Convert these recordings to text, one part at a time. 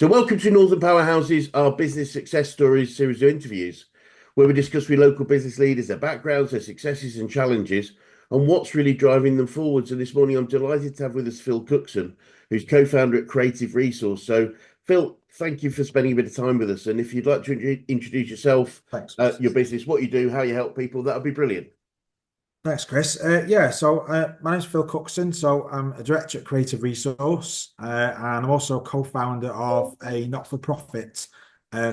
So, welcome to Northern Powerhouses, our business success stories series of interviews, where we discuss with local business leaders their backgrounds, their successes and challenges, and what's really driving them forwards. And this morning, I'm delighted to have with us Phil Cookson, who's co-founder at Creative Resource. So, Phil, thank you for spending a bit of time with us. And if you'd like to introduce yourself, Thanks. your business, what you do, how you help people, that would be brilliant. Thanks, Chris. So my name's Phil Cookson. So I'm a director at Creative Resource, and I'm also co-founder of a not-for-profit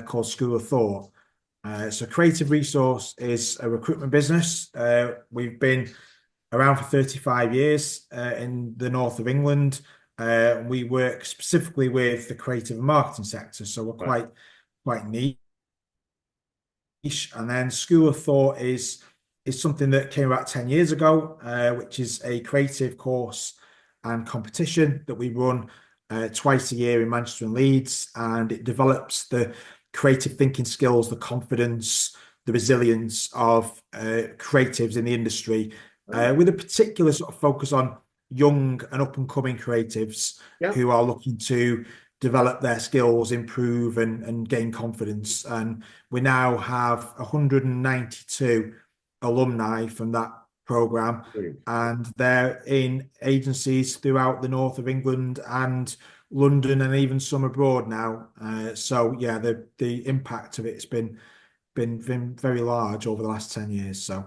called School of Thought. So Creative Resource is a recruitment business. We've been around for 35 years in the north of England. We work specifically with the creative and marketing sector, so we're Right. quite niche. And then School of Thought is something that came about 10 years ago, which is a creative course and competition that we run twice a year in Manchester and Leeds. And it develops the creative thinking skills, the confidence, the resilience of creatives in the industry, with a particular sort of focus on young and up and coming creatives Yeah. who are looking to develop their skills, improve and gain confidence. And we now have 192 alumni from that program, Brilliant. and they're in agencies throughout the north of England and London and even some abroad now. So yeah, the impact of it's been very large over the last 10 years. So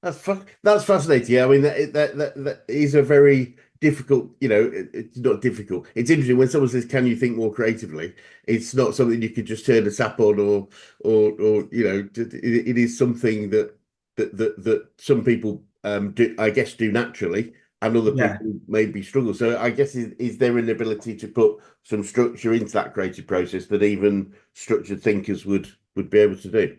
That's fascinating. Yeah, I mean that is a very difficult. It's not difficult. It's interesting when someone says, "Can you think more creatively?" It's not something you could just turn a tap on, or it is something that some people do, I guess, do naturally, and other yeah, people maybe struggle. So I guess is there an ability to put some structure into that creative process that even structured thinkers would be able to do?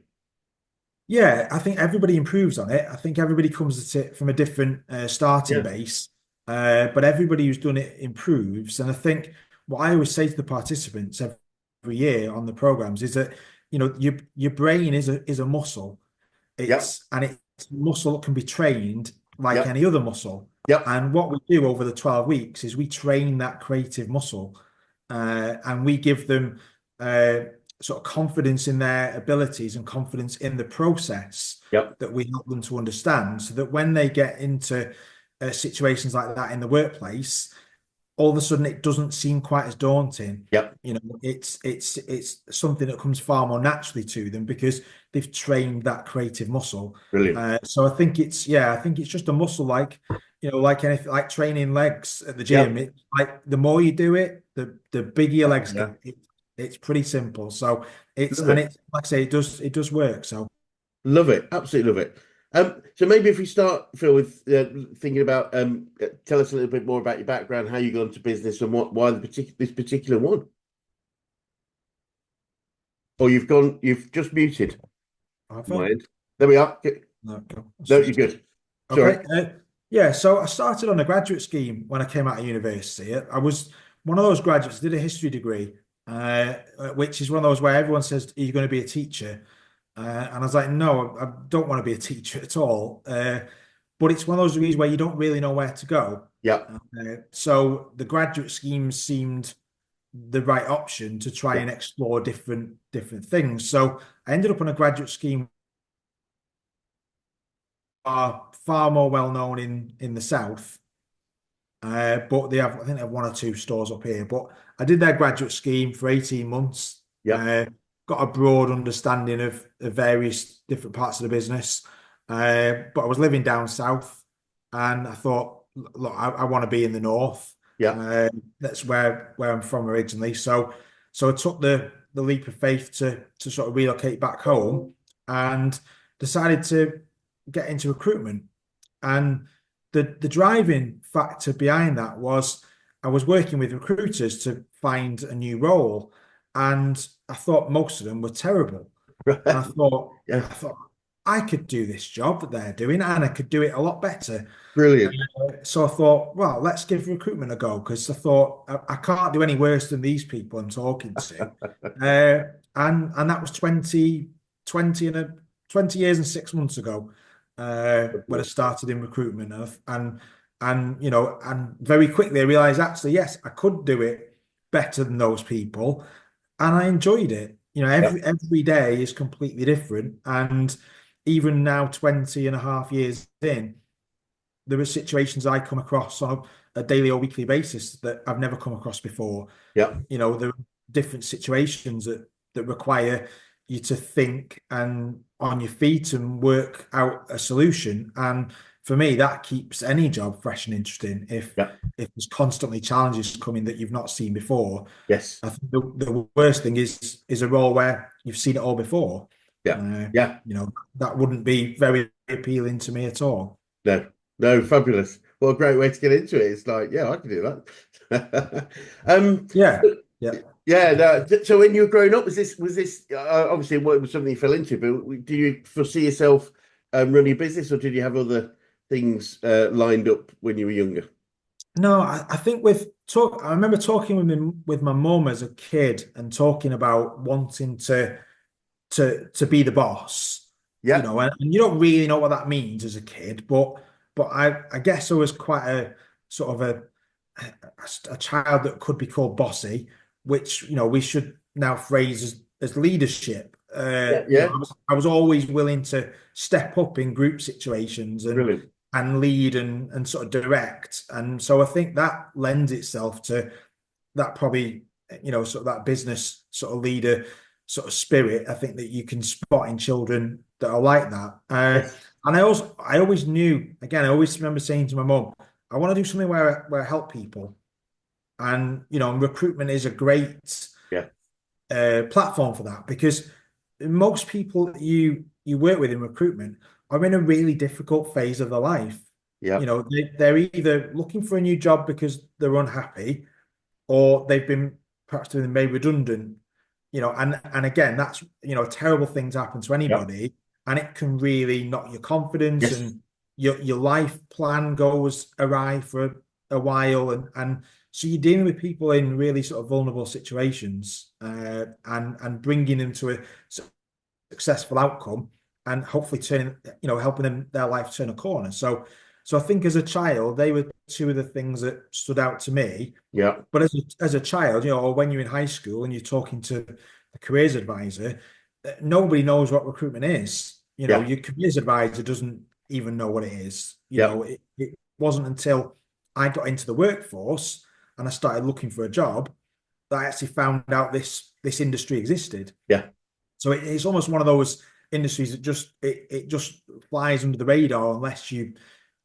yeah, I think everybody improves on it. I think everybody comes at it from a different starting Yeah. base, but everybody who's done it improves. And I think what I always say to the participants every year on the programs is that your brain is a muscle. Yep. It's a muscle that can be trained like Yep. any other muscle. Yep. And what we do over the 12 weeks is we train that creative muscle, and we give them uh, sort of confidence in their abilities and confidence in the process Yep. that we help them to understand, so that when they get into situations like that in the workplace, all of a sudden it doesn't seem quite as daunting. Yep. It's something that comes far more naturally to them because they've trained that creative muscle. Brilliant. So I think it's just a muscle like like anything, like training legs at the gym. Yep. It like the more you do it, the bigger your legs Yeah. get. It's pretty simple. So it's Love and it. it's like I say, it does work. So Love it. Absolutely love it. So maybe if we start, Phil, with thinking about tell us a little bit more about your background, how you got into business, and why this particular one. Or you've just muted. have I? Mind. There we are. No, go. No, you're good. Sorry. Okay. Yeah. So I started on a graduate scheme when I came out of university. I was one of those graduates, did a history degree, which is one of those where everyone says, "Are you going to be a teacher?" And I was like, "No, I don't want to be a teacher at all." But it's one of those degrees where you don't really know where to go. Yeah. So the graduate scheme seemed the right option to try Yeah. and explore different things. So I ended up on a graduate scheme are far more well known in the south. But I think they have one or two stores up here. But I did their graduate scheme for 18 months. Yeah. Uh, got a broad understanding of various different parts of the business. But I was living down south, and I thought, look, I want to be in the north. Yeah. Uh, that's where I'm from originally. So I took the leap of faith to sort of relocate back home, and decided to get into recruitment. And the driving factor behind that was I was working with recruiters to find a new role, and I thought most of them were terrible. And Yeah. I thought I could do this job that they're doing, and I could do it a lot better. Brilliant. So I thought, well, let's give recruitment a go, because I thought I can't do any worse than these people I'm talking to. And that was 20 years and 6 months ago, when I started in recruitment. And very quickly I realized, actually, yes, I could do it better than those people. and I enjoyed it. You know, Yeah. every day is completely different. And even now, 20 and a half years in, there are situations I come across on a daily or weekly basis that I've never come across before. Yeah. You know, there are different situations that require you to think and on your feet and work out a solution. And for me, that keeps any job fresh and interesting. Yeah. If there's constantly challenges coming that you've not seen before, Yes. I think the worst thing is a role where you've seen it all before. Yeah. Uh, Yeah. you know, that wouldn't be very appealing to me at all. No. No. Fabulous. What a great way to get into it. It's like, yeah, I can do that. um. Yeah, yeah. Yeah. No, so when you were growing up, was this obviously what was something you fell into? But do you foresee yourself running a business, or did you have other things lined up when you were younger? No, I think I remember talking with my mum as a kid and talking about wanting to be the boss, you Yeah. know, and you don't really know what that means as a kid, but I guess I was quite a sort of a child that could be called bossy, which you know we should now phrase as leadership. Yeah. You know, Yeah. I was always willing to step up in group situations Brilliant. and lead and sort of direct, and so I think that lends itself to that probably you know sort of that business sort of leader sort of spirit. I think that you can spot in children that are like that. Yes. And I always knew again. I always remember saying to my mum, I want to do something where I help people, and you know, recruitment is a great Yeah. platform for that because most people that you work with in recruitment are in a really difficult phase of their life. You Yeah. know, they're either looking for a new job because they're unhappy or they've been perhaps been made redundant, you know, and again, that's you know, a terrible thing to happen to Yeah. anybody, and it can really knock your confidence Yes. and your life plan goes awry for a while, and so you're dealing with people in really sort of vulnerable situations, and bringing them to a successful outcome and hopefully turning, you know, helping them their life turn a corner. So I think as a child, they were two of the things that stood out to me. Yeah. But as a child, you know, or when you're in high school and you're talking to the careers advisor, nobody knows what recruitment is. You know, Yeah. your careers advisor doesn't even know what it is. You Yeah. know, it wasn't until I got into the workforce and I started looking for a job that I actually found out this industry existed. Yeah. So it's almost one of those industries that it just flies under the radar unless you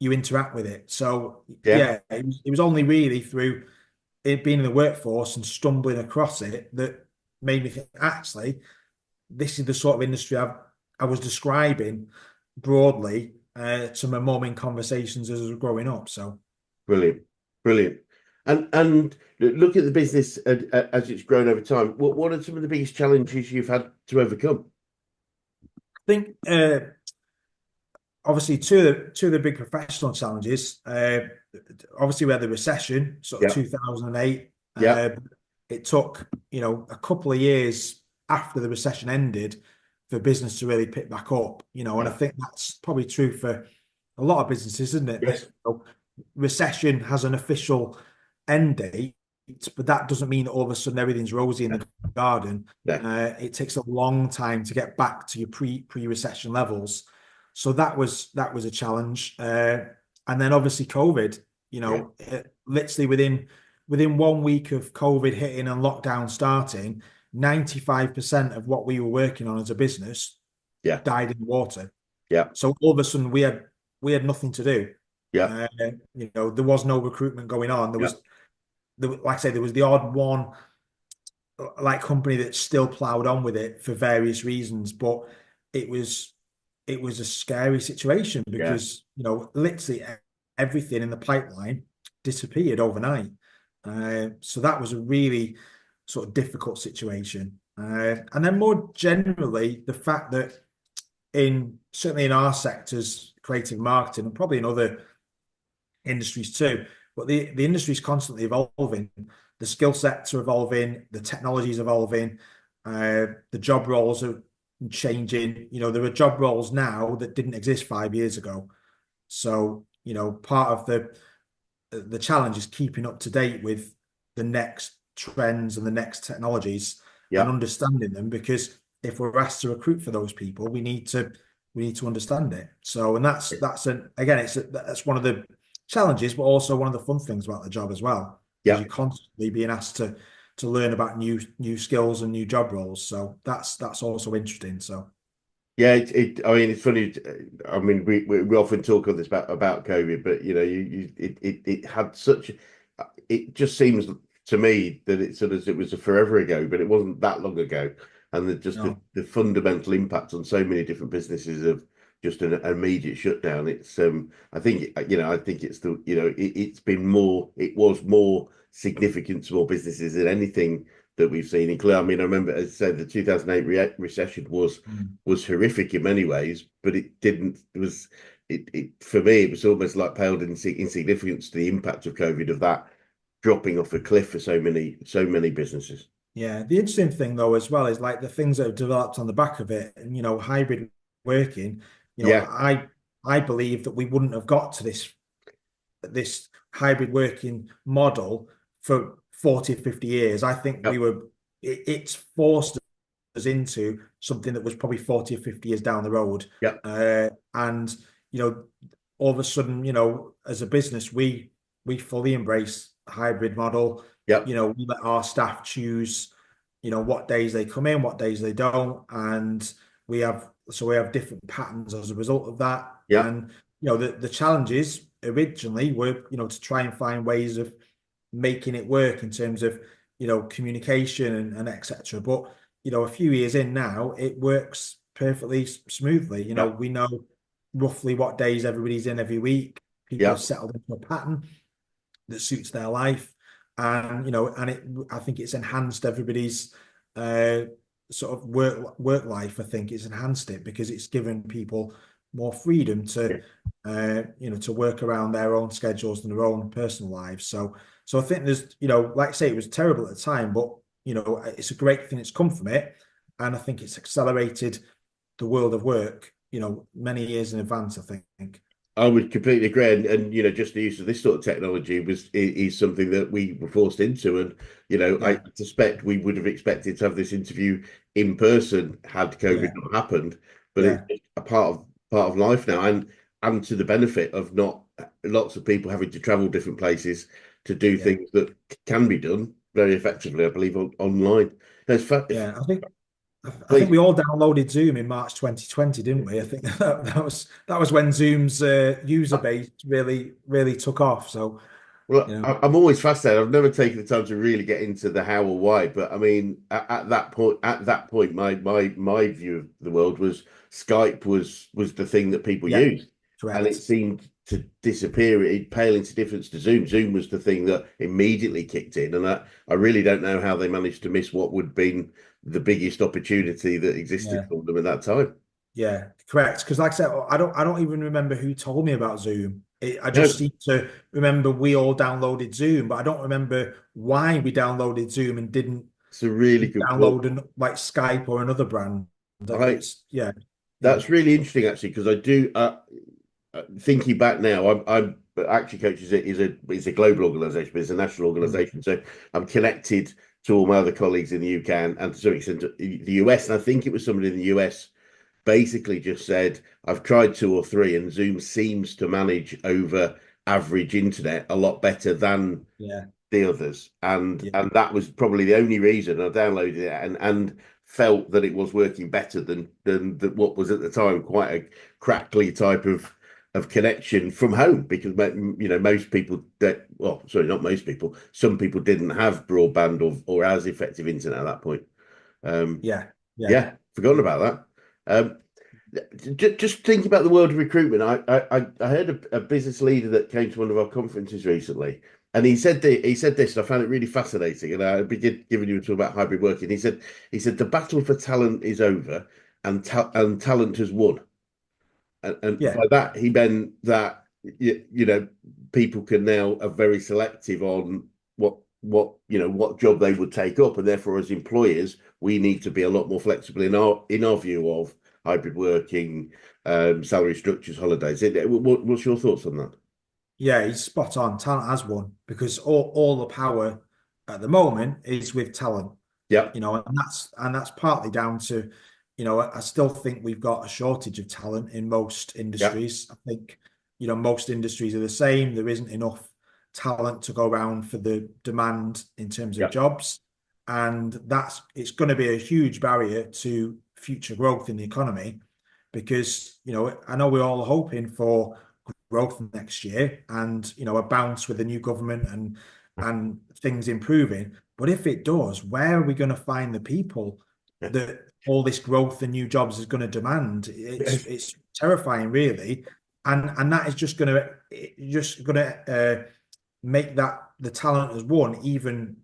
interact with it. So Yeah. yeah, it was only really through it being in the workforce and stumbling across it that made me think, actually, this is the sort of industry I was describing broadly to my mum in conversations as I was growing up. So Brilliant. Brilliant. And look at the business as it's grown over time. What are some of the biggest challenges you've had to overcome? I think obviously two of the big professional challenges. Obviously, we had the recession, sort of Yeah. 2008. Yeah. It took you know a couple of years after the recession ended for business to really pick back up. You know, and I Yeah. think that's probably true for a lot of businesses, isn't it? That Yes. you know, recession has an official end date, but that doesn't mean that all of a sudden everything's rosy in Yeah. the garden. No. It takes a long time to get back to your pre-recession levels. So that was a challenge. And then obviously COVID, you Yeah. know, literally within 1 week of COVID hitting and lockdown starting, 95% of what we were working on as a business Yeah. died in the water. Yeah. So all of a sudden we had nothing to do. Yeah. Uh, you know, there was no recruitment going on. Yeah. Like I say, there was the odd one like company that still plowed on with it for various reasons, but it was it was a scary situation Yeah. because you know literally everything in the pipeline disappeared overnight. So that was a really sort of difficult situation. And then more generally, the fact that in certainly in our sectors, creative marketing, and probably in other industries too. But the industry is constantly evolving. The skill sets are evolving. The technology is evolving. The job roles are changing. You know, there are job roles now that didn't exist 5 years ago. So, you know, part of the challenge is keeping up to date with the next trends and the next technologies. and Yeah. understanding them, because if we're asked to recruit for those people, we need to understand it. So, and that's an again, that's one of the challenges, but also one of the fun things about the job as well, because Yeah. you're constantly being asked to learn about new skills and new job roles. So that's also interesting. So Yeah, I mean, it's funny. I mean, we often talk on this about COVID, but it had such. It just seems to me that it sort of it was a forever ago, but it wasn't that long ago, and no, the fundamental impact on so many different businesses of just an immediate shutdown. It's I think I think it's the it's been more. It was more significant to more businesses than anything that we've seen. Including, I mean, I remember, as I said, the 2008 recession was horrific in many ways, but it didn't. It was it for me. It was almost like paled in insignificance to the impact of COVID of that dropping off a cliff for so many businesses. yeah. The interesting thing though as well is like the things that have developed on the back of it, and hybrid working. Yeah, I believe that we wouldn't have got to this hybrid working model for 40, 50 years. I think yeah, it's forced us into something that was probably 40 or 50 years down the road. yeah, And, all of a sudden, as a business, we fully embrace a hybrid model. yeah, We let our staff choose, what days they come in, what days they don't. And we have different patterns as a result of that. yeah, And, the challenges originally were, to try and find ways of making it work in terms of, communication and etc. But, a few years in now, it works perfectly smoothly. yeah, We know roughly what days everybody's in every week. People yeah, have settled into a pattern that suits their life. And, I think it's enhanced everybody's uh, sort of work life. I think it's enhanced it because it's given people more freedom yeah. to work around their own schedules and their own personal lives. So I think there's, like I say, it was terrible at the time, but it's a great thing that's come from it. And I think it's accelerated the world of work, many years in advance, I think. I would completely agree, and just the use of this sort of technology is something that we were forced into, and I Yeah, suspect we would have expected to have this interview in person had COVID yeah, not happened, but it's yeah, just a part of life now, and to the benefit of not lots of people having to travel different places to do yeah. things that can be done very effectively, I believe, online. No, Yeah, I think please. we all downloaded Zoom in March 2020, didn't we? I think that was when Zoom's user base really really took off. So, Well, you know, I'm always fascinated. I've never taken the time to really get into the how or why, but I mean, at that point, my view of the world was Skype was the thing that people yeah, used, and it correct. seemed to disappear. It paled into difference to Zoom. Zoom was the thing that immediately kicked in, and I really don't know how they managed to miss what would have been the biggest opportunity that existed Yeah, for them at that time. yeah, correct. Because like I said, I don't even remember who told me about Zoom. I just No, seem to remember we all downloaded Zoom, but I don't remember why we downloaded Zoom and didn't it's a really good point. download like Skype or another brand. I It's yeah, yeah, That's really interesting, actually, because I do. Thinking back now, I'm but actually Coach is a global organisation, but it's a national mm, organisation. So I'm connected to all my other colleagues in the UK and to some extent the US. And I think it was somebody in the US basically just said, I've tried two or three, and Zoom seems to manage over average internet a lot better than yeah, the others, and yeah, and that was probably the only reason I downloaded it and felt that it was working better than what was at the time quite a crackly type of connection from home, because most people that, well, sorry, not most people, some people didn't have broadband or as effective internet at that point. um yeah, yeah, yeah, forgotten about that. Just think about the world of recruitment. I heard a business leader that came to one of our conferences recently, and he said this, and I found it really fascinating. And I began giving you a talk about hybrid working. He said the battle for talent is over, and talent has won. And yeah, by that he meant that people can now are very selective on what job they would take up, and therefore as employers we need to be a lot more flexible in our view of hybrid working, salary structures, holidays. What's your thoughts on that? yeah. He's spot on. Talent has won because all the power at the moment is with talent. Yeah. And that's partly down to, I still think we've got a shortage of talent in most Yeah. industries. I think, most industries are the same. There isn't enough talent to go around for the demand in terms of Yeah. jobs. And it's going to be a huge barrier to future growth in the economy because, I know we're all hoping for growth next year and, a bounce with the new government and things improving. But if it does, where are we going to find the people Yeah. that all this growth and new jobs is going to demand? Yes. It's terrifying, really, and that is just going to make that the talent as one even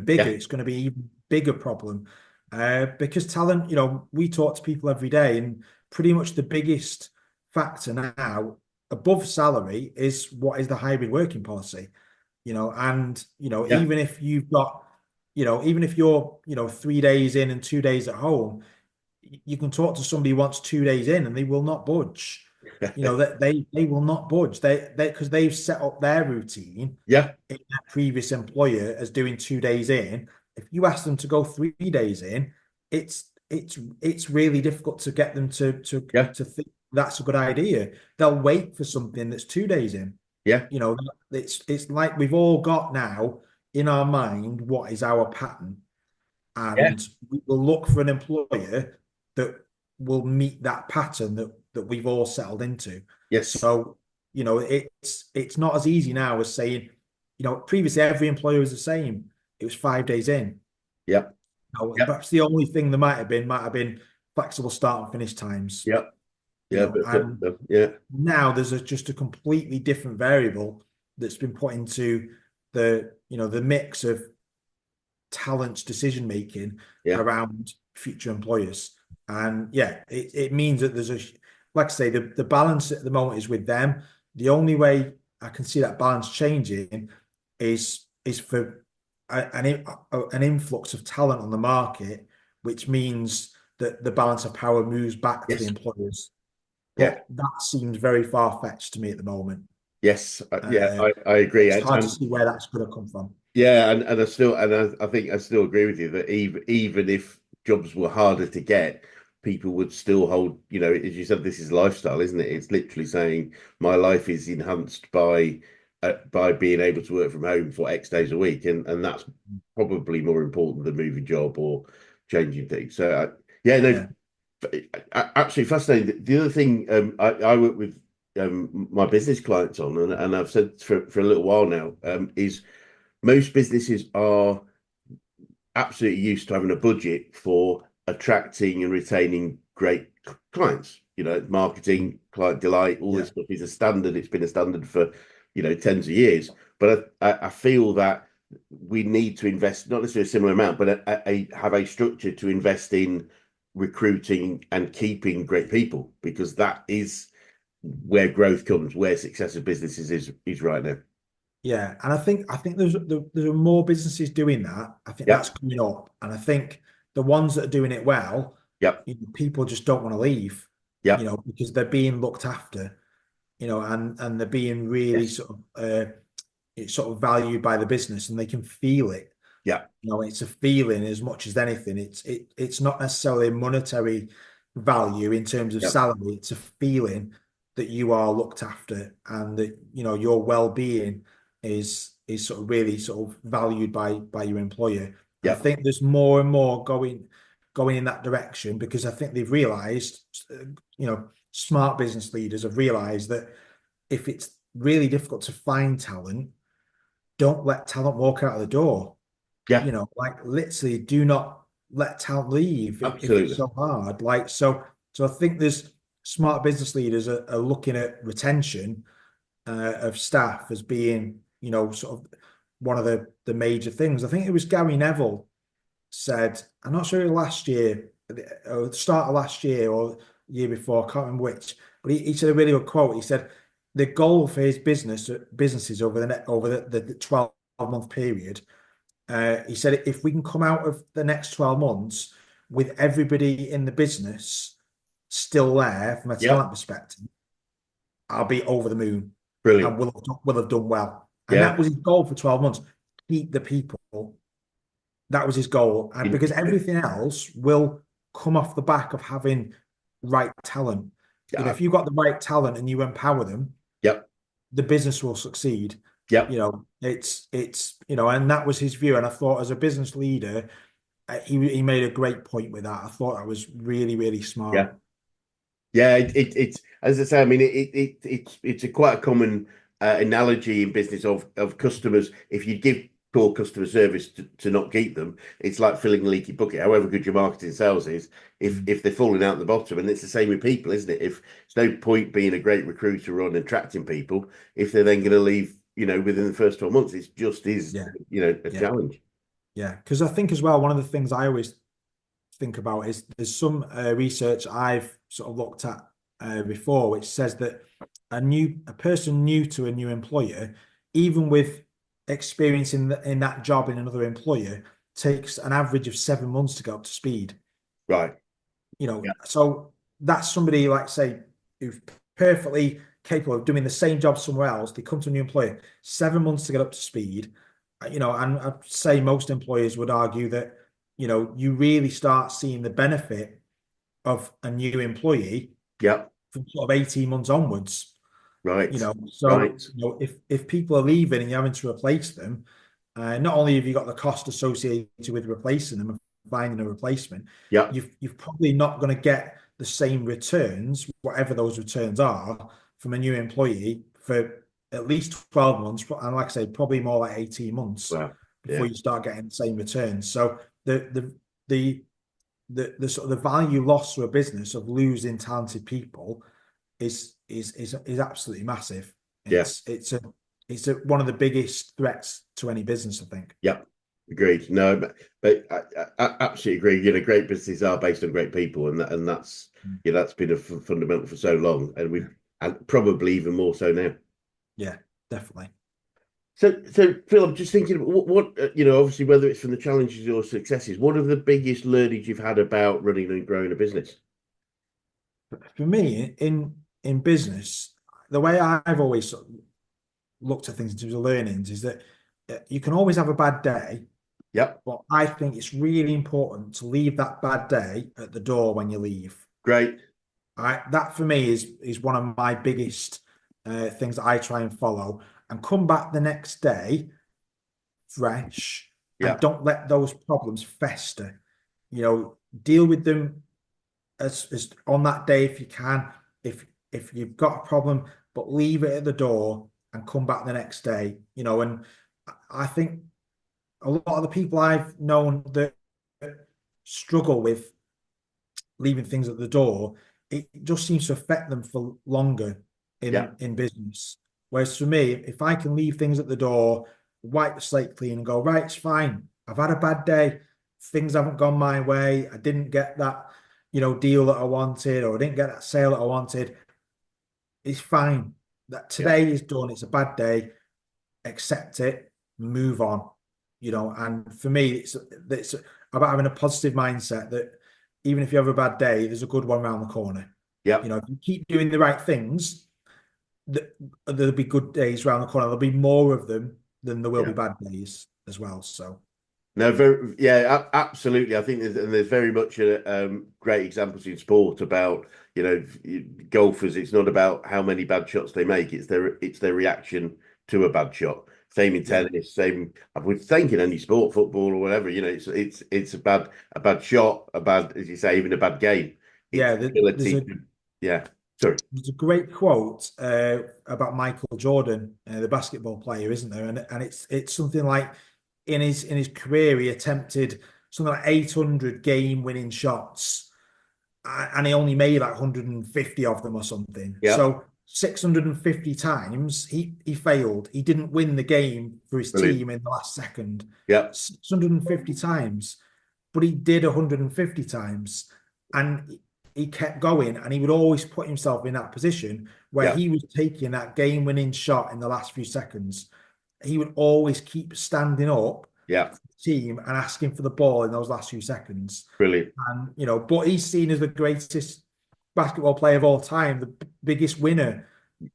bigger. Yeah. It's going to be even bigger problem because talent. We talk to people every day, and pretty much the biggest factor now above salary is what is the hybrid working policy. And Yeah. even if you're 3 days in and 2 days at home, you can talk to somebody who wants 2 days in and they will not budge. That they will not budge. They because they've set up their routine Yeah. in their previous employer as doing 2 days in. If you ask them to go 3 days in, it's really difficult to get them Yeah. to think that's a good idea. They'll wait for something that's 2 days in. Yeah. You know, it's like we've all got now in our mind what is our pattern, Yeah. and we will look for an employer that will meet that pattern that we've all settled into. Yes. So, it's not as easy now as saying, previously every employer was the same. It was 5 days in. Yeah. Yeah. Perhaps the only thing there might have been flexible start and finish times. Yeah. Yeah. And Yeah. now there's just a completely different variable that's been put into the mix of talent decision making Yeah. around future employers. And yeah, it means that like I say, the balance at the moment is with them. The only way I can see that balance changing is for an influx of talent on the market, which means that the balance of power moves back to the Yes. employers. Yeah. But that seems very far-fetched to me at the moment. Yes. Yeah. Uh, I agree. it's hard to see where that's going to come from. Yeah, and I think I still agree with you that even if jobs were harder to get, people would still hold, as you said, this is lifestyle, isn't it? It's literally saying my life is enhanced by being able to work from home for X days a week, and that's probably more important than moving job or changing things. So yeah, no, Yeah. absolutely fascinating. The other thing I work with my business clients on, and I've said for a little while now, is most businesses are absolutely used to having a budget for attracting and retaining great clients. Marketing, client delight, all this Yeah. stuff is a standard. It's been a standard for tens of years. But I feel that we need to invest not necessarily a similar amount, but have a structure to invest in recruiting and keeping great people, because that is where growth comes, where success of businesses is right now. Yeah, and I think there are more businesses doing that. I think that's Yep. coming up, and I think the ones that are doing it well, Yep. people just don't want to leave, Yep. because they're being looked after, and they're being really Yes. it's sort of valued by the business, and they can feel it. Yeah. It's a feeling as much as anything. It's not necessarily a monetary value in terms of Yep. salary. It's a feeling that you are looked after and that your well-being is sort of really sort of valued by your employer. And I Yep. think there's more and more going in that direction because I think they've realized, smart business leaders have realized that if it's really difficult to find talent, don't let talent walk out of the door. Yeah. Like literally do not let talent leave if it's Absolutely. so hard. Like so I think there's smart business leaders are looking at retention of staff as being, sort of one of the major things. I think it was Gary Neville said, I'm not sure last year, or the start of last year or year before, I can't remember which, but he said a really good quote. He said the goal for his businesses over the 12-month period. He said if we can come out of the next 12 months with everybody in the business still there from a Yep. talent perspective, I'll be over the moon and Brilliant. we'll have done well. And Yeah. that was his goal for 12 months. Keep the people That was his goal. And In- because everything else will come off the back of having right talent. You know, Yeah. if you've got the right talent and you empower them, Yep. the business will succeed. You Yep. know, and that was his view. And I thought as a business leader, he made a great point with that. I thought that was really, really smart. Yeah. Yeah, it's as I say. I mean, it's a quite a common analogy in business of customers. If you give poor customer service to not keep them, it's like filling a leaky bucket. However good your marketing sales is, if they're falling out the bottom, and it's the same with people, isn't it? If there's no point being a great recruiter on attracting people, if they're then going to leave, within the first 12 months, it just is, Yeah, a yeah, challenge. yeah. Because I think as well, one of the things I always think about is there's some research I've sort of looked at before, which says that a person new to a new employer, even with experience in that job in another employer, takes an average of 7 months to get up to speed. Right. Yeah. So that's somebody like say who's perfectly capable of doing the same job somewhere else. They come to a new employer, 7 months to get up to speed. And I'd say most employers would argue that you really start seeing the benefit of a new employee Yeah. from sort of 18 months onwards. Right. So Right. if people are leaving and you're having to replace them, not only have you got the cost associated with replacing them and finding a replacement, Yeah. you've probably not going to get the same returns, whatever those returns are, from a new employee for at least 12 months, and like I say, probably more like 18 months Wow. before Yeah. you start getting the same returns. So the the sort of the value loss to a business of losing talented people is absolutely massive. Yeah. It's one of the biggest threats to any business, I think. Yeah, agreed. No, but I absolutely agree. Great businesses are based on great people, and that's that's been a fundamental for so long, and Yeah, and probably even more so now. yeah, definitely. So Phil, I'm just thinking, what obviously whether it's from the challenges or successes, what are the biggest learnings you've had about running and growing a business? For me, in business, the way I've always sort of looked at things in terms of learnings is that you can always have a bad day, Yep, but I think it's really important to leave that bad day at the door when you leave. great. That for me is one of my biggest things that I try and follow, and come back the next day fresh, and Yeah, don't let those problems fester. Deal with them as on that day if you can. If you've got a problem, but leave it at the door and come back the next day. And I think a lot of the people I've known that struggle with leaving things at the door, it just seems to affect them for longer yeah, in business. Whereas for me, if I can leave things at the door, wipe the slate clean and go, right, it's fine. I've had a bad day. Things haven't gone my way. I didn't get that, deal that I wanted, or I didn't get that sale that I wanted. It's fine. That yeah, today is done. It's a bad day. Accept it, move on. And for me, it's about having a positive mindset that even if you have a bad day, there's a good one around the corner. yeah, If you keep doing the right things, there'll be good days around the corner. There'll be more of them than there will be yeah. bad days as well. So No, absolutely. I think there's very much great examples in sport about golfers. It's not about how many bad shots they make; it's their reaction to a bad shot. Same in yeah, tennis. Same, I would think in any sport, football or whatever. It's a bad shot, a bad, as you say, even a bad game. It's yeah. the There's ability a to, yeah. Sorry. there's a great quote about Michael Jordan, the basketball player, isn't there? And it's something like in his career he attempted something like 800 game winning shots, and he only made like 150 of them or something. Yeah, So 650 times he failed. He didn't win the game for his brilliant. team in the last second. Yeah, 650 times, but he did 150 times, and he kept going, and he would always put himself in that position where yeah, he was taking that game-winning shot in the last few seconds. He would always keep standing up yeah, for the team and asking for the ball in those last few seconds. brilliant. And but he's seen as the greatest basketball player of all time, the biggest winner.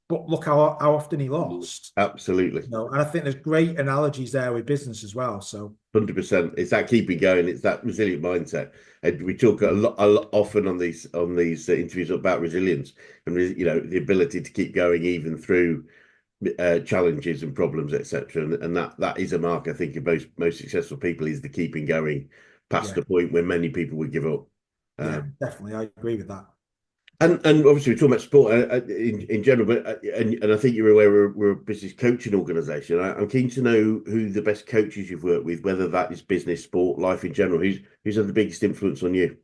but look how often he lost. Absolutely. And I think there's great analogies there with business as well. So 100%. It's that keeping going. It's that resilient mindset. And we talk a lot often on these interviews about resilience and the ability to keep going even through challenges and problems, etc. And that is a mark I think of most successful people is the keeping going past yeah, the point where many people would give up. yeah, Um, definitely, I agree with that. and obviously we're talking about sport in general, but and I think you're aware we're a business coaching organisation. I'm keen to know who the best coaches you've worked with, whether that is business, sport, life in general. Who's had the biggest influence on you?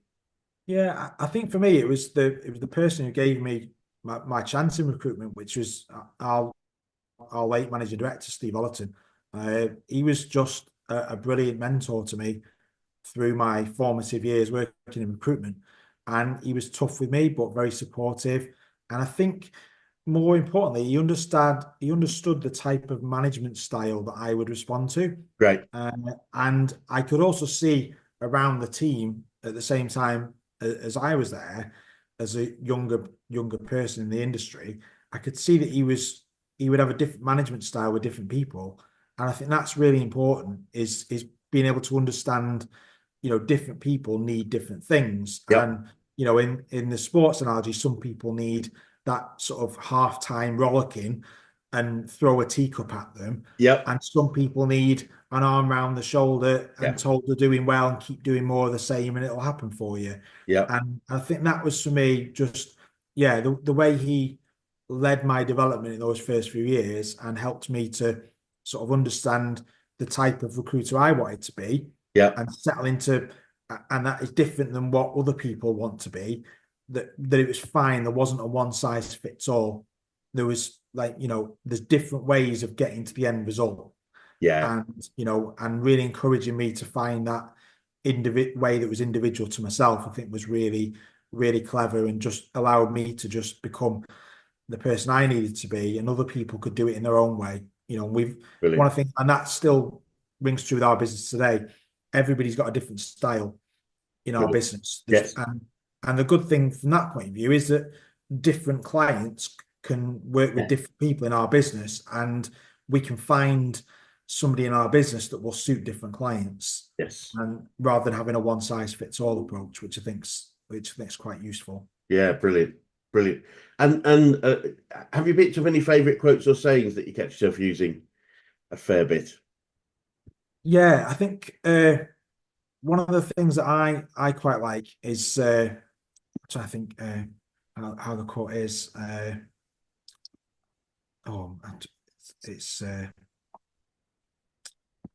Yeah, I think for me it was the person who gave me my chance in recruitment, which was our late managing director, Steve Ollerton. He was just a brilliant mentor to me through my formative years working in recruitment. And he was tough with me, but very supportive. And I think more importantly, he understood the type of management style that I would respond to. Great. Uh, and I could also see around the team at the same time as I was there, as a younger person in the industry, I could see that he would have a different management style with different people. And I think that's really important is being able to understand, different people need different things. Yep. And, in the sports analogy, some people need that sort of half-time rollicking and throw a teacup at them. Yep. And some people need an arm round the shoulder and Yeah. told they're doing well and keep doing more of the same and it'll happen for you. Yep. And I think that was for me just, yeah, the way he led my development in those first few years and helped me to sort of understand the type of recruiter I wanted to be Yep. and settle into, and that is different than what other people want to be. That it was fine. There wasn't a one size fits all. There was like, there's different ways of getting to the end result, Yeah. and really encouraging me to find that way that was individual to myself. I think was really, really clever and just allowed me to just become the person I needed to be, and other people could do it in their own way. We've one Brilliant. of the things, and that still rings true with our business today. Everybody's got a different style in our Brilliant. business. Yes. And the good thing from that point of view is that different clients can work with Yeah. different people in our business, and we can find somebody in our business that will suit different clients, Yes. and rather than having a one size fits all approach, which I think's quite useful. Yeah. Brilliant. Brilliant. And have you picked up any favourite quotes or sayings that you catch yourself using a fair bit? Yeah, I think one of the things that I quite like is I think how the quote is. Oh, it's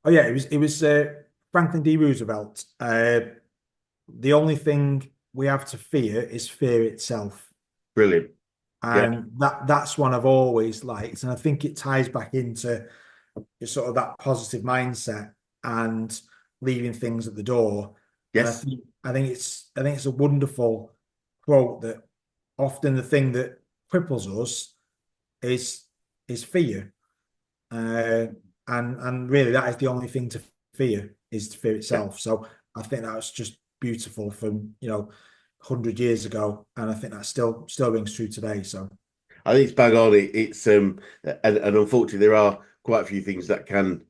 oh yeah, it was Franklin D. Roosevelt. The only thing we have to fear is fear itself, Brilliant. Yeah. and that's one I've always liked, and I think it ties back into sort of that positive mindset and leaving things at the door. And I Yes. think I think it's a wonderful quote that often the thing that cripples us is fear. And really that is the only thing to fear is fear Yeah. itself. So I think that was just beautiful from 100 years ago, and I think that still rings true today. So I think it's bang on. It's and unfortunately there are quite a few things that can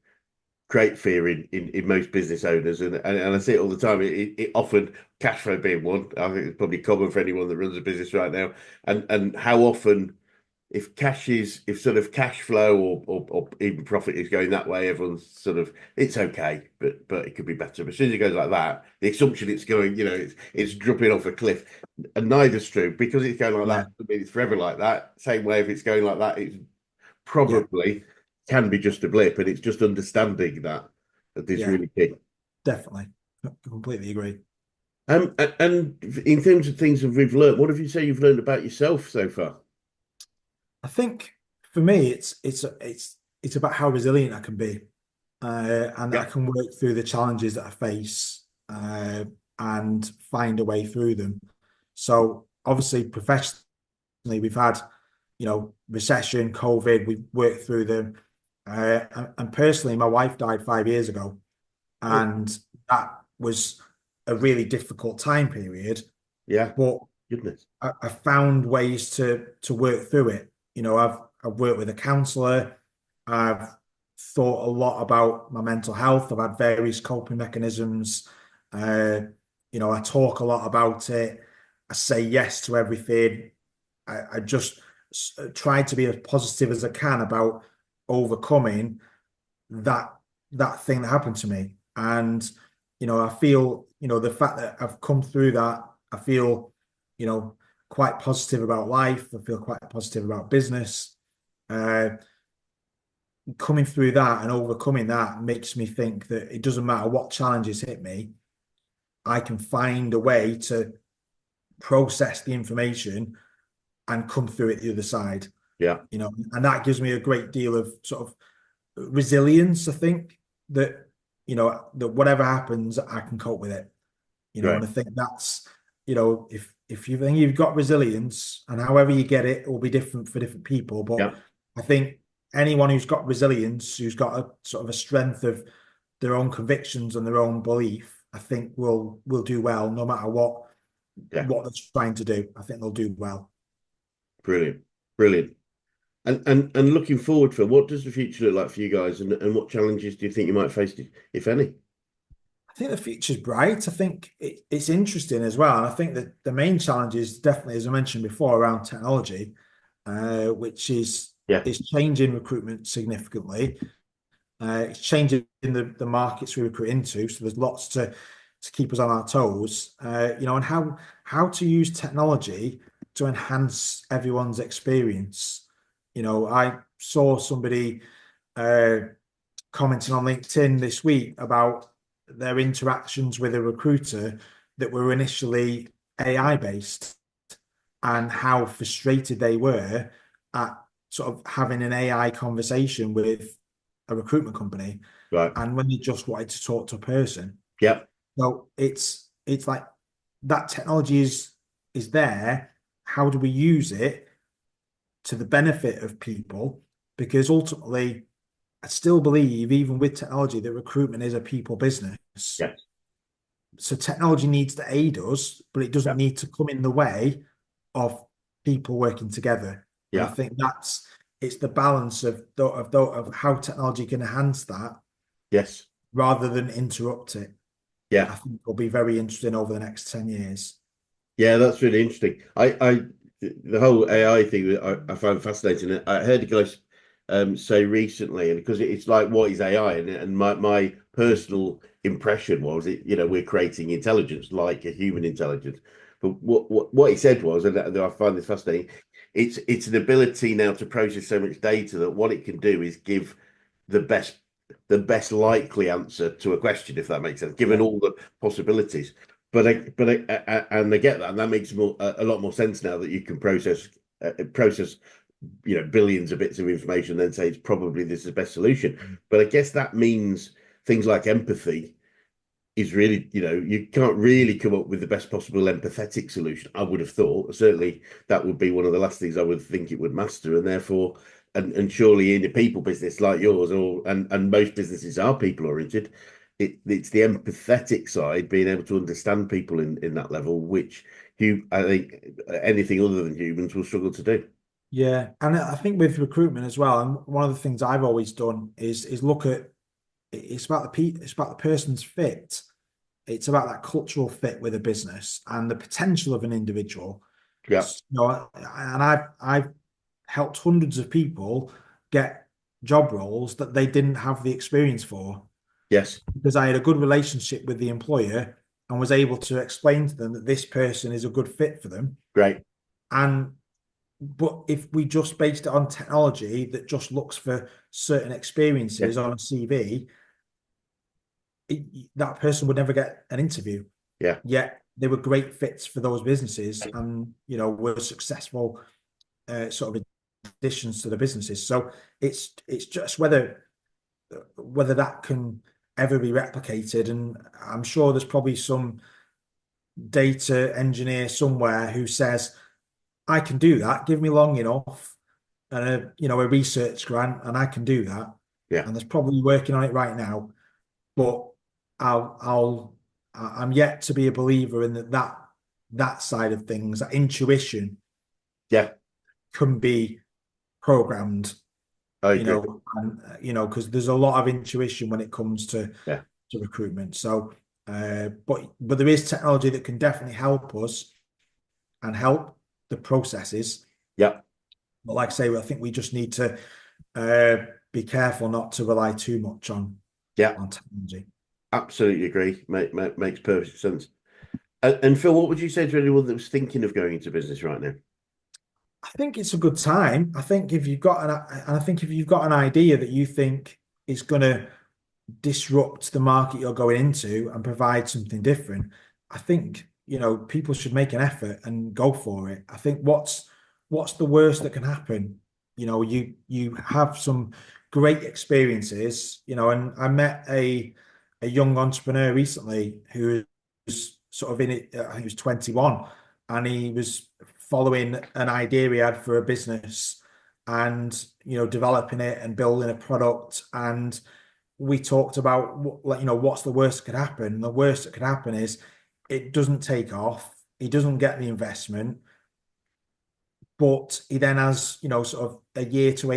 create fear in most business owners, and I see it all the time. It often cash flow being one. I think it's probably common for anyone that runs a business right now, and how often if sort of cash flow or even profit is going that way, everyone's sort of it's okay, but it could be better. But as soon as it goes like that, the assumption it's going, it's dropping off a cliff, and neither's true because it's going like yeah, that. I mean, it's forever like that. Same way if it's going like that, it's yeah, probably can be just a blip, and it's just understanding that is yeah, really key. definitely. Completely agree. And in terms of things that we've learned, what have you say you've learned about yourself so far? I think for me, it's about how resilient I can be, and that I Yeah. can work through the challenges that I face, and find a way through them. So obviously, professionally, we've had, recession, COVID, we've worked through them. And personally, my wife died 5 years ago, Oh, and that was a really difficult time period. yeah. But Goodness. I found ways to work through it. I've worked with a counsellor. I've thought a lot about my mental health. I've had various coping mechanisms. Uh, I talk a lot about it. I say yes to everything. I just try to be as positive as I can about overcoming that that thing that happened to me. And I feel, the fact that I've come through that, I feel, you know, quite positive about life. I feel quite positive about business. Uh, Coming through that and overcoming that makes me think that it doesn't matter what challenges hit me, I can find a way to process the information and come through it the other side. Yeah. And that gives me a great deal of sort of resilience. I think that that whatever happens, I can cope with it. Right. And I think that's if you think you've got resilience, and however you get it will be different for different people, but Yeah. I think anyone who's got resilience, who's got a sort of a strength of their own convictions and their own belief, I think will do well no matter Yeah. what they're trying to do. I think they'll do well. Brilliant. Brilliant. And looking forward, for what does the future look like for you guys, and what challenges do you think you might face, if any? I think the future's bright. I think it's interesting as well. And I think that the main challenge is definitely, as I mentioned before, around technology, which Yeah. is changing recruitment significantly. It's changing the markets we recruit into. So there's lots to keep us on our toes. And how to use technology to enhance everyone's experience. I saw somebody uh, commenting on LinkedIn this week about their interactions with a recruiter that were initially AI based, and how frustrated they were at sort of having an AI conversation with a recruitment company, Right. and when they just wanted to talk to a person. Yeah. So it's like that technology is there. How do we use it to the benefit of people? Because ultimately, I still believe, even with technology, that recruitment is a people business. Yeah. So technology needs to aid us, but it doesn't Yeah. need to come in the way of people working together. And I Yeah. think it's the balance of how technology can enhance that Yes. rather than interrupt it. Yeah. I think will be very interesting over the next 10 years. Yeah, that's really interesting. The whole AI thing that I found fascinating. I heard a guy say recently, and because it's like, what is AI? And my personal impression was, we're creating intelligence like a human intelligence. But what he said was, and I find this fascinating, it's an ability now to process so much data that what it can do is give the best the best likely answer to a question, if that makes sense, given Yeah. all the possibilities. And I get that, and that makes a lot more sense now that you can process billions of bits of information, and then say it's probably this is the best solution. But I guess that means things like empathy is really, you can't really come up with the best possible empathetic solution. I would have thought, certainly that would be one of the last things I would think it would master, and therefore, and surely in a people business like yours, and most businesses are people oriented, it's the empathetic side, being able to understand people in that level, which I think anything other than humans will struggle to do. Yeah. And I think with recruitment as well, and one of the things I've always done is look at it's about the person's fit. It's about that cultural fit with a business and the potential of an individual. Yeah. And I've helped hundreds of people get job roles that they didn't have the experience for, Yes. because I had a good relationship with the employer and was able to explain to them that this person is a good fit for them. Great. And but if we just based it on technology that just looks for certain Yeah. experiences on a CV, that person would never get an interview. Yeah. Yet they were great fits for those businesses, and were successful sort of additions to the businesses. So it's just whether that can ever be replicated. And I'm sure there's probably some data engineer somewhere who says, I can do that. Give me long enough and a research grant, and I can do that. Yeah. And there's probably working on it right now. But I'm yet to be a believer in that side of things. That intuition Yeah. can be programmed, I agree. and because there's a lot of intuition when it comes Yeah. to recruitment. So, but there is technology that can definitely help us and help the processes. Yeah. But like I say, I think we just need to uh, be careful not to rely too much Yeah. on technology. Absolutely agree. Makes perfect sense. And Phil, what would you say to anyone that was thinking of going into business right now? I think it's a good time. I think if you've got an idea that you think is going to disrupt the market you're going into and provide something different, I think, people should make an effort and go for it. I think what's the worst that can happen? You have some great experiences, and I met a young entrepreneur recently who was sort of in it. I think he was 21, and he was following an idea he had for a business, and developing it and building a product. And we talked about what's the worst that could happen. And the worst that could happen is it doesn't take off. He doesn't get the investment, but he then has sort of a year to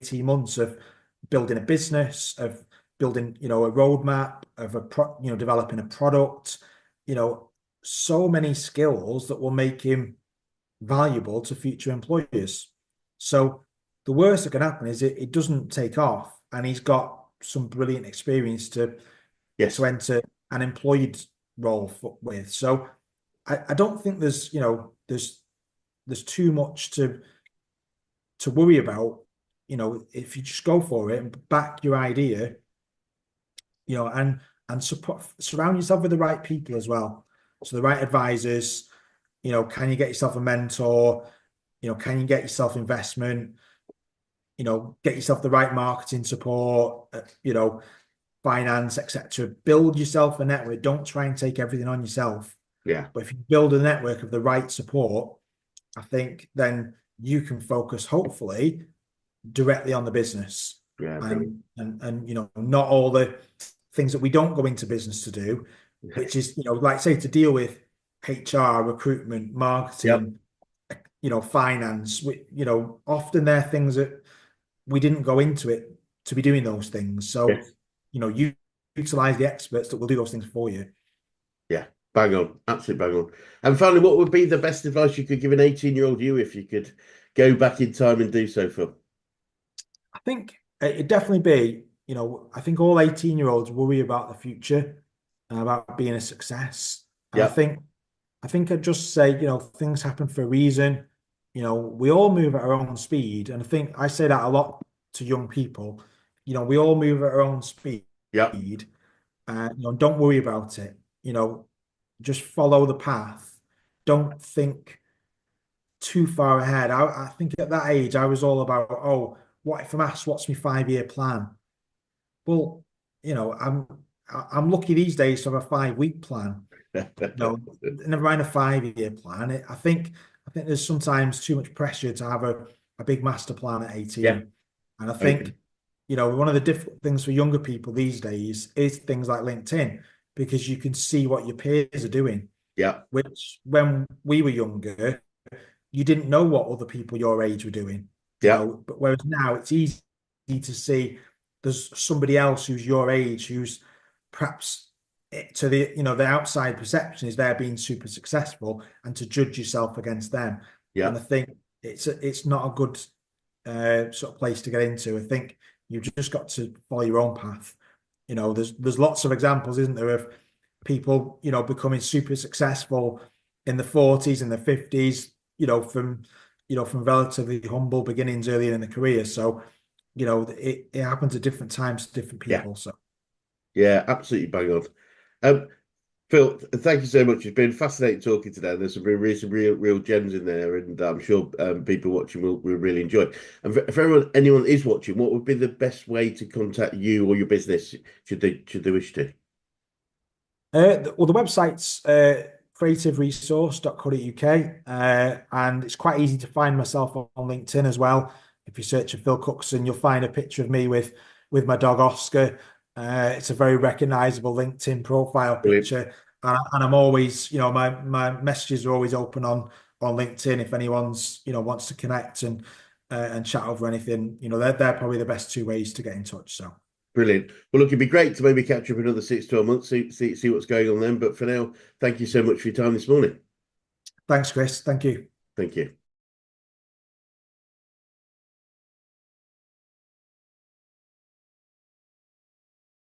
18 months of building a business, of building a roadmap, of developing a product. You know, so many skills that will make him valuable to future employers. So the worst that can happen is it doesn't take off, and he's got some brilliant experience to Yes. enter an employed role with. So I don't think there's too much to worry about. If you just go for it and back your idea, and surround yourself with the right people as well. So the right advisors. Can you get yourself a mentor? Can you get yourself investment? Get yourself the right marketing support, finance, etc. Build yourself a network. Don't try and take everything on yourself. Yeah. But if you build a network of the right support, I think then you can focus, hopefully, directly on the business. Yeah. Brilliant. And not all the things that we don't go into business to do, which is, like say, to deal with HR, recruitment, Yep. marketing, finance. Often they're things that we didn't go into it to be doing those things. So, Yes. you utilize the experts that will do those things for you. Yeah. Bang on. Absolutely bang on. And finally, what would be the best advice you could give an 18-year-old you if you could go back in time and do so, Phil? I think it'd definitely be, I think all 18-year-olds worry about the future and about being a success. And I Yep. think I think I'd just say, things happen for a reason. We all move at our own speed. And I think I say that a lot to young people. We all move at our own speed. Yep. Don't worry about it. Just follow the path. Don't think too far ahead. I think at that age, I was all about, oh, what if I'm asked what's my 5 year plan? Well, I'm lucky these days to have a 5 week plan. Never mind a 5 year plan. I think there's sometimes too much pressure to have a big master plan at Yeah. 18. And I Okay. think, one of the difficult things for younger people these days is things like LinkedIn, because you can see what your peers are doing, Yeah. which when we were younger, you didn't know what other people your age were doing, Yeah. but whereas now it's easy to see there's somebody else who's your age who's perhaps to the outside perception is they're being super successful, and to judge yourself against them. And Yeah. I think it's not a good sort of place to get into. I think you've just got to follow your own path. There's lots of examples, isn't there, of people becoming super successful in the 40s and the 50s, from relatively humble beginnings earlier in the career. So it happens at different times to different Yeah. people. So Yeah. Absolutely bang on. Um, Phil, thank you so much. It's been fascinating talking today. There's some real gems in there, and I'm sure people watching will really enjoy. And for anyone is watching, what would be the best way to contact you or your business should they wish to? well, the website's creativeresource.co.uk, and it's quite easy to find myself on LinkedIn as well. If you search for Phil Cookson, you'll find a picture of me with my dog Oscar. It's a very recognizable LinkedIn profile Brilliant. picture, and I'm always, my messages are always open on LinkedIn if anyone's wants to connect. And and chat over anything. They're probably the best two ways to get in touch. So Brilliant. Well, look, it'd be great to maybe catch up another 6 to 12 months, see what's going on then. But for now, thank you so much for your time this morning. thanks, Chris. Thank you. Thank you.